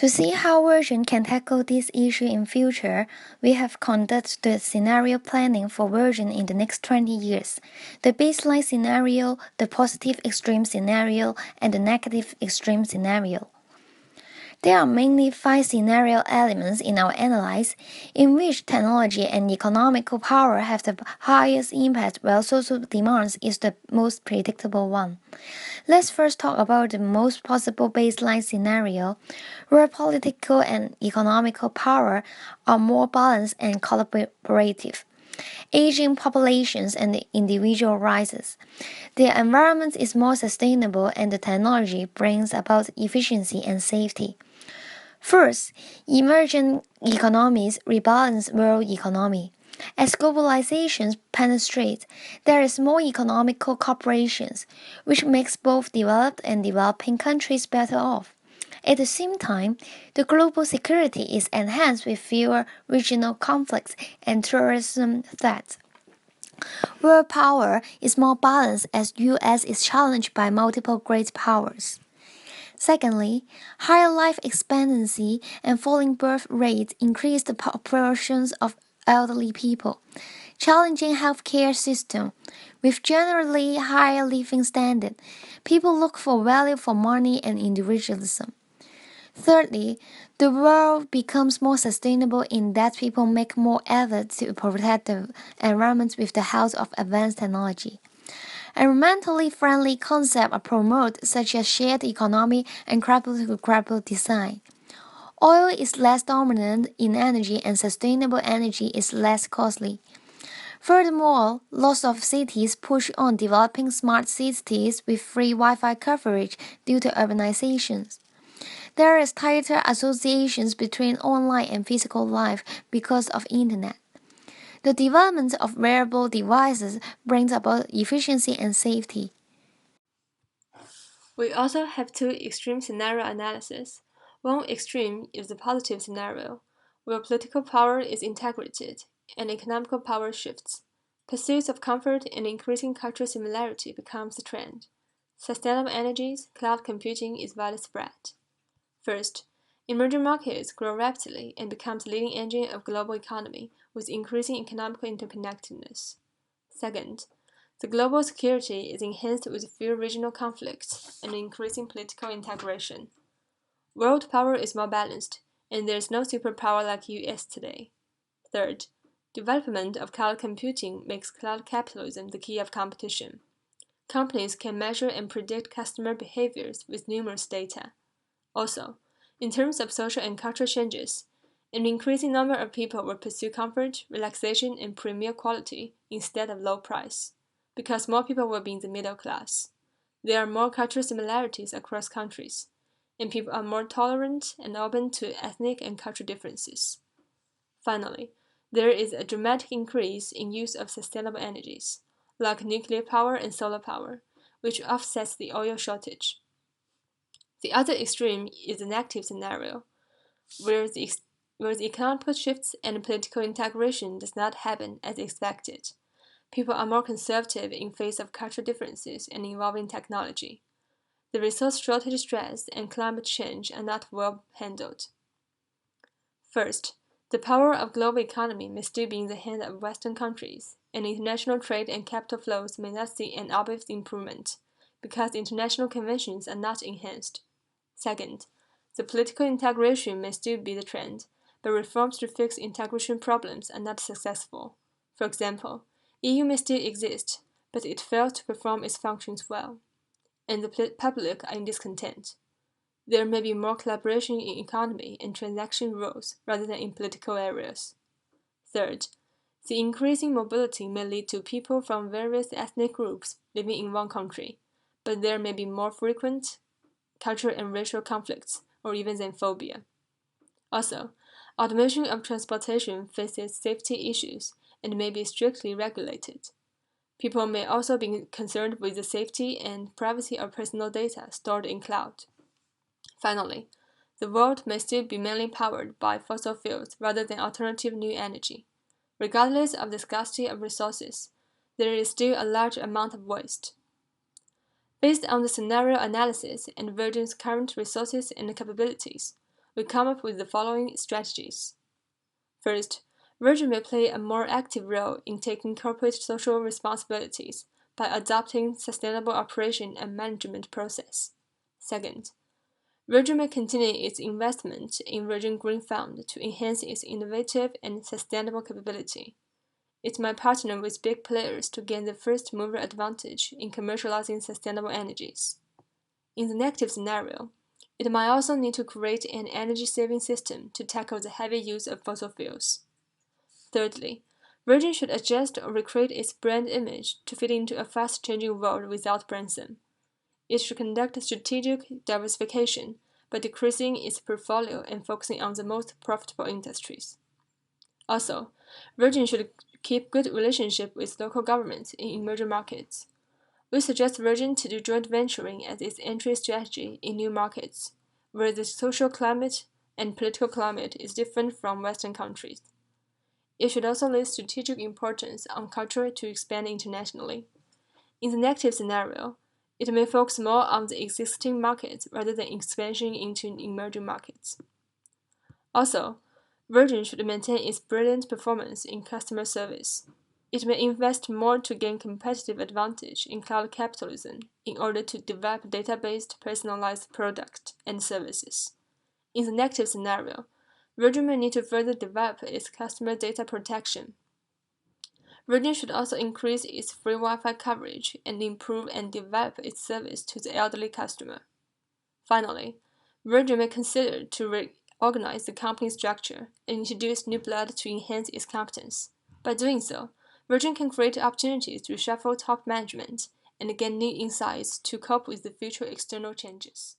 To see how Virgin can tackle this issue in future, we have conducted the scenario planning for Virgin in the next 20 years, the baseline scenario, the positive extreme scenario, and the negative extreme scenario. There are mainly 5 scenario elements in our analysis, in which technology and economical power have the highest impact while social demands is the most predictable one. Let's first talk about the most possible baseline scenario, where political and economical power are more balanced and collaborative. Aging populations and the individual rises. The environment is more sustainable and the technology brings about efficiency and safety. First, emerging economies rebalance world economy. As globalization penetrates, there is more economical cooperation, which makes both developed and developing countries better off. At the same time, the global security is enhanced with fewer regional conflicts and terrorism threats. World power is more balanced as US is challenged by multiple great powers. Secondly, higher life expectancy and falling birth rates increase the proportions of elderly people, challenging healthcare system. With generally higher living standard, people look for value for money and individualism. Thirdly, the world becomes more sustainable in that people make more effort to protect the environment with the help of advanced technology. Environmentally friendly concepts are promoted, such as shared economy and credible design. Oil is less dominant in energy and sustainable energy is less costly. Furthermore, lots of cities push on developing smart cities with free Wi-Fi coverage due to urbanizations. There is tighter associations between online and physical life because of internet. The development of wearable devices brings about efficiency and safety. We also have 2 extreme scenario analysis. One extreme is the positive scenario, where political power is integrated and economical power shifts. Pursuits of comfort and increasing cultural similarity becomes the trend. Sustainable energies, cloud computing is widespread. First, emerging markets grow rapidly and becomes the leading engine of global economy with increasing economic interconnectedness. Second, the global security is enhanced with fewer regional conflicts and increasing political integration. World power is more balanced, and there is no superpower like US today. Third, development of cloud computing makes cloud capitalism the key of competition. Companies can measure and predict customer behaviors with numerous data. Also, in terms of social and cultural changes, an increasing number of people will pursue comfort, relaxation, and premier quality instead of low price, because more people will be in the middle class. There are more cultural similarities across countries, and people are more tolerant and open to ethnic and cultural differences. Finally, there is a dramatic increase in use of sustainable energies, like nuclear power and solar power, which offsets the oil shortage. The other extreme is the negative scenario, where the economic shifts and political integration does not happen as expected. People are more conservative in face of cultural differences and evolving technology. The resource shortage stress and climate change are not well handled. First, the power of global economy may still be in the hands of Western countries, and international trade and capital flows may not see an obvious improvement because international conventions are not enhanced. Second, the political integration may still be the trend, but reforms to fix integration problems are not successful. For example, EU may still exist, but it fails to perform its functions well, and the public are in discontent. There may be more collaboration in economy and transaction rules rather than in political areas. Third, the increasing mobility may lead to people from various ethnic groups living in one country, but there may be more frequent cultural and racial conflicts, or even xenophobia. Also, automation of transportation faces safety issues and may be strictly regulated. People may also be concerned with the safety and privacy of personal data stored in cloud. Finally, the world may still be mainly powered by fossil fuels rather than alternative new energy. Regardless of the scarcity of resources, there is still a large amount of waste. Based on the scenario analysis and Virgin's current resources and capabilities, we come up with the following strategies. First, Virgin may play a more active role in taking corporate social responsibilities by adopting sustainable operation and management process. Second, Virgin may continue its investment in Virgin Green Fund to enhance its innovative and sustainable capability. It might partner with big players to gain the first mover advantage in commercializing sustainable energies. In the negative scenario, it might also need to create an energy-saving system to tackle the heavy use of fossil fuels. Thirdly, Virgin should adjust or recreate its brand image to fit into a fast-changing world without brandsome. It should conduct strategic diversification by decreasing its portfolio and focusing on the most profitable industries. Also, Virgin should keep good relationship with local governments in emerging markets. We suggest Virgin to do joint venturing as its entry strategy in new markets, where the social climate and political climate is different from Western countries. It should also lay strategic importance on culture to expand internationally. In the negative scenario, it may focus more on the existing markets rather than expansion into emerging markets. Also, Virgin should maintain its brilliant performance in customer service. It may invest more to gain competitive advantage in cloud capitalism in order to develop data-based personalized products and services. In the negative scenario, Virgin may need to further develop its customer data protection. Virgin should also increase its free Wi-Fi coverage and improve and develop its service to the elderly customer. Finally, Virgin may consider to reorganize the company structure and introduce new blood to enhance its competence. By doing so, Virgin can create opportunities to reshuffle top management and gain new insights to cope with the future external changes.